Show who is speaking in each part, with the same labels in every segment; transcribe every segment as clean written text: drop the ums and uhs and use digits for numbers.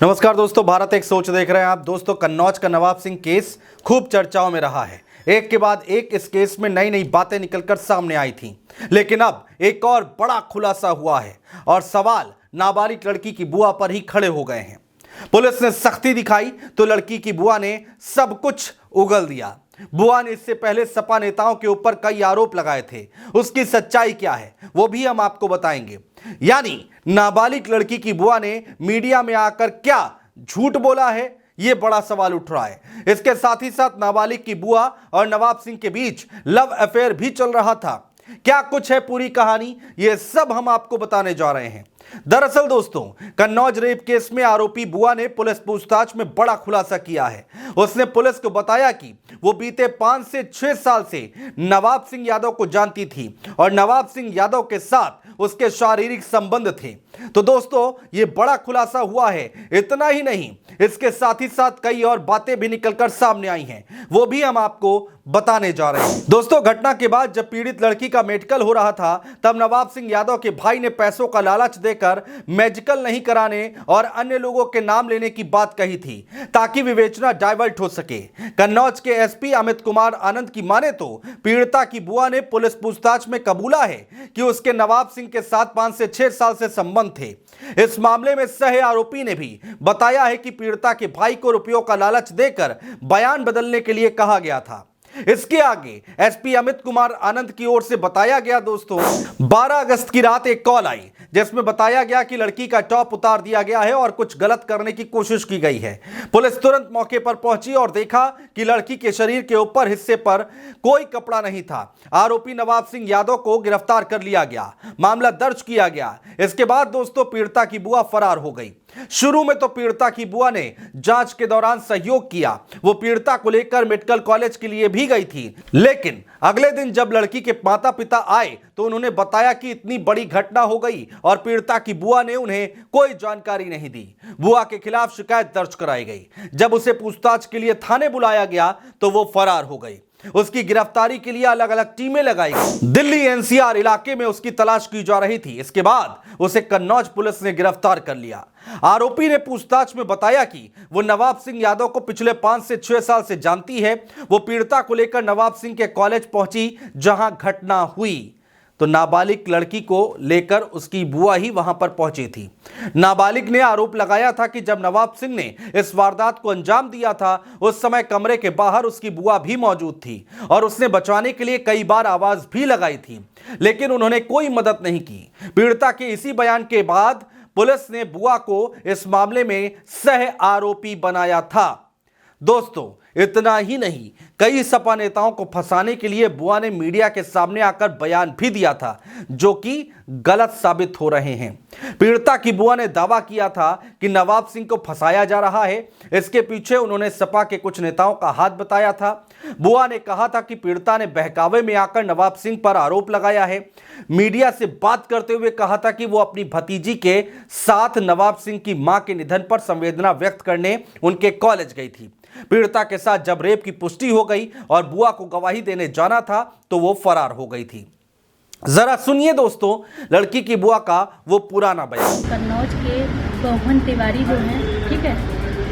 Speaker 1: नमस्कार दोस्तों, भारत एक सोच देख रहे हैं आप। दोस्तों, कन्नौज का नवाब सिंह केस खूब चर्चाओं में रहा है। एक के बाद एक इस केस में नई नई बातें निकलकर सामने आई थीं, लेकिन अब एक और बड़ा खुलासा हुआ है और सवाल नाबालिग लड़की की बुआ पर ही खड़े हो गए हैं। पुलिस ने सख्ती दिखाई तो लड़की की बुआ ने सब कुछ उगल दिया। बुआ ने इससे पहले सपा नेताओं के ऊपर कई आरोप लगाए थे। उसकी सच्चाई क्या है वो भी हम आपको बताएंगे। यानी नाबालिग लड़की की बुआ ने मीडिया में आकर क्या झूठ बोला है, यह बड़ा सवाल उठ रहा है। इसके साथ ही साथ नाबालिग की बुआ और नवाब सिंह के बीच लव अफेयर भी चल रहा था। क्या कुछ है पूरी कहानी, यह सब हम आपको बताने जा रहे हैं। दरअसल दोस्तों, कन्नौज रेप केस में आरोपी बुआ ने पुलिस पूछताछ में बड़ा खुलासा किया है। उसने पुलिस को बताया कि वो बीते 5 से 6 साल से नवाब सिंह यादव को जानती थी और नवाब सिंह यादव के साथ उसके शारीरिक संबंध थे। तो दोस्तों, ये बड़ा खुलासा हुआ है। इतना ही नहीं, इसके साथ ही साथ कई और बातें भी निकलकर सामने आई हैं, वो भी हम आपको बताने जा रहे हैं। दोस्तों, घटना के बाद जब पीड़ित लड़की का मेडिकल हो रहा था, तब नवाब सिंह यादव के भाई ने पैसों का लालच देकर मेडिकल नहीं कराने और अन्य लोगों के नाम लेने की बात कही थी, ताकि विवेचना डाइवर्ट हो सके। कन्नौज के एसपी अमित कुमार आनंद की माने तो पीड़िता की बुआ ने पुलिस पूछताछ में कबूला है कि उसके नवाब सिंह के साथ 5 से 6 साल से संबंध थे। इस मामले में सह आरोपी ने भी बताया है कि पीड़िता के भाई को रुपयों का लालच देकर बयान बदलने के लिए कहा गया था। इसके आगे एसपी अमित कुमार आनंद की ओर से बताया गया दोस्तों, 12 अगस्त की रात एक कॉल आई जिसमें बताया गया कि लड़की का टॉप उतार दिया गया है और कुछ गलत करने की कोशिश की गई है। पुलिस तुरंत मौके पर पहुंची और देखा कि लड़की के शरीर के ऊपर हिस्से पर कोई कपड़ा नहीं था। आरोपी नवाब सिंह यादव को गिरफ्तार कर लिया गया, मामला दर्ज किया गया। इसके बाद दोस्तों, पीड़िता की बुआ फरार हो गई। शुरू में तो पीड़िता की बुआ ने जांच के दौरान सहयोग किया। वो पीड़िता को लेकर मेडिकल कॉलेज के लिए भी गई थी, लेकिन अगले दिन जब लड़की के माता पिता आए तो उन्होंने बताया कि इतनी बड़ी घटना हो गई और पीड़िता की बुआ ने उन्हें कोई जानकारी नहीं दी। बुआ के खिलाफ शिकायत दर्ज कराई गई। जब उसे पूछताछ के लिए थाने बुलाया गया तो वो फरार हो गई। उसकी गिरफ्तारी के लिए अलग अलग टीमें लगाई गई। दिल्ली एनसीआर इलाके में उसकी तलाश की जा रही थी। इसके बाद उसे कन्नौज पुलिस ने गिरफ्तार कर लिया। आरोपी ने पूछताछ में बताया कि वो नवाब सिंह यादव को पिछले 5 से 6 साल से जानती है। वो पीड़िता को लेकर नवाब सिंह के कॉलेज पहुंची जहां घटना हुई, तो नाबालिग लड़की को लेकर उसकी बुआ ही वहां पर पहुंची थी। नाबालिग ने आरोप लगाया था कि जब नवाब सिंह ने इस वारदात को अंजाम दिया था, उस समय कमरे के बाहर उसकी बुआ भी मौजूद थी और उसने बचाने के लिए कई बार आवाज भी लगाई थी, लेकिन उन्होंने कोई मदद नहीं की। पीड़िता के इसी बयान के बाद पुलिस ने बुआ को इस मामले में सह आरोपी बनाया था। दोस्तों, इतना ही नहीं, कई सपा नेताओं को फंसाने के लिए बुआ ने मीडिया के सामने आकर बयान भी दिया था, जो कि गलत साबित हो रहे हैं। पीड़िता की बुआ ने दावा किया था कि नवाब सिंह को फंसाया जा रहा है। इसके पीछे उन्होंने सपा के कुछ नेताओं का हाथ बताया था। बुआ ने कहा था कि पीड़िता ने बहकावे में आकर नवाब सिंह पर आरोप लगाया है। मीडिया से बात करते हुए कहा था कि वो अपनी भतीजी के साथ नवाब सिंह की मां के निधन पर संवेदना व्यक्त करने उनके कॉलेज गई थी। पीड़िता के साथ जब रेप की पुष्टि हो गई और बुआ को गवाही देने जाना था तो वो फरार हो गई थी। जरा सुनिए दोस्तों लड़की की बुआ का वो पुराना बयान।
Speaker 2: कन्नौज के मोहन तिवारी जो हैं, ठीक है,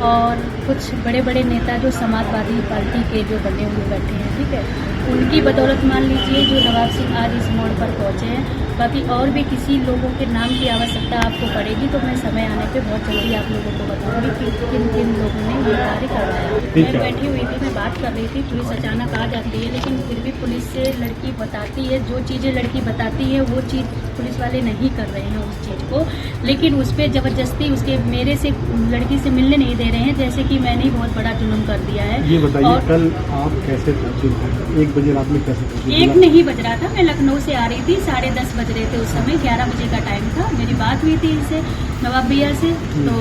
Speaker 2: और कुछ बड़े बड़े नेता जो समाजवादी पार्टी के जो बने हुए बैठे हैं, ठीक है, उनकी बदौलत मान लीजिए जो नवाब सिंह आज इस मोड़ पर पहुंचे हैं। बाकी और भी किसी लोगों के नाम की आवश्यकता आपको पड़ेगी तो मैं समय आने पे बहुत जल्दी आप लोगों को बताऊंगी कि किन किन लोगों ने ये कार्य करवाया। मैं बैठी हुई थी, मैं बात कर रही थी, पुलिस अचानक आ जाती है, लेकिन फिर भी पुलिस से लड़की बताती है, जो चीज़ें लड़की बताती है वो चीज़ पुलिस वाले नहीं कर रहे हैं उस चीज़ को, लेकिन उस पर ज़बरदस्ती उसके मेरे से लड़की से मिलने नहीं दे रहे हैं, जैसे कि मैंने बहुत बड़ा जुल्म कर दिया है।
Speaker 3: ये बताइए, कल आप कैसे पहुंचे? 1 बजे रात में कैसे पहुंचे?
Speaker 2: 1 नहीं बज रहा था, मैं लखनऊ से आ रही थी, 10:30 बज रहे थे उस समय, 11 बजे का टाइम था। मेरी बात हुई थी इनसे, नवाब भैया से, तो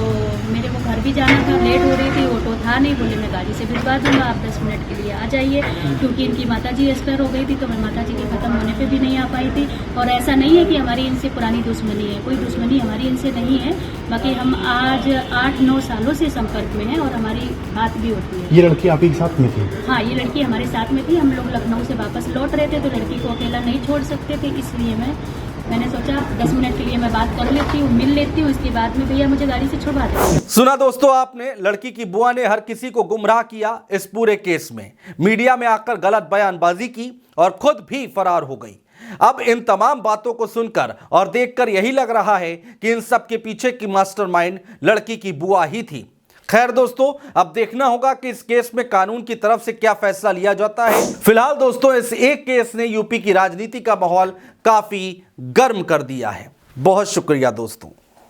Speaker 2: मेरे को घर भी जाना था, लेट हो रही थी, ऑटो था नहीं, बोले मैं गाड़ी से भिजवा दूंगा, आप 10 मिनट के लिए आ जाइए, क्योंकि इनकी माताजी एक्सपायर हो गई थी, तो मैं माताजी के खत्म होने पे भी नहीं आ पाई थी। और ऐसा नहीं है कि हमारी इनसे पुरानी दुश्मनी है, कोई दुश्मनी हमारी इनसे नहीं है। बाकी हम आज 8-9 सालों से संपर्क में हैं और हमारी बात भी होती है।
Speaker 3: ये लड़की आप ही के साथ में थी?
Speaker 2: हाँ, ये लड़की हमारे साथ में थी। हम लोग लखनऊ से वापस लौट रहे थे तो लड़की को अकेला नहीं छोड़ सकते थे, इसलिए मैं मैंने सोचा 10 मिनट के लिए मैं बात कर लेती हूँ, मिल लेती हूँ, इसके बाद में भैया मुझे गाड़ी से छुड़वा दें।
Speaker 1: सुना दोस्तों आपने, लड़की की बुआ ने हर किसी को गुमराह किया इस पूरे केस में, मीडिया में आकर गलत बयानबाजी की और खुद भी फरार हो गई। अब इन तमाम बातों को सुनकर और देखकर यही लग रहा है कि इन सब के पीछे की मास्टरमाइंड लड़की की बुआ ही थी। खैर दोस्तों, अब देखना होगा कि इस केस में कानून की तरफ से क्या फैसला लिया जाता है। फिलहाल दोस्तों, इस एक केस ने यूपी की राजनीति का माहौल काफी गर्म कर दिया है। बहुत शुक्रिया दोस्तों।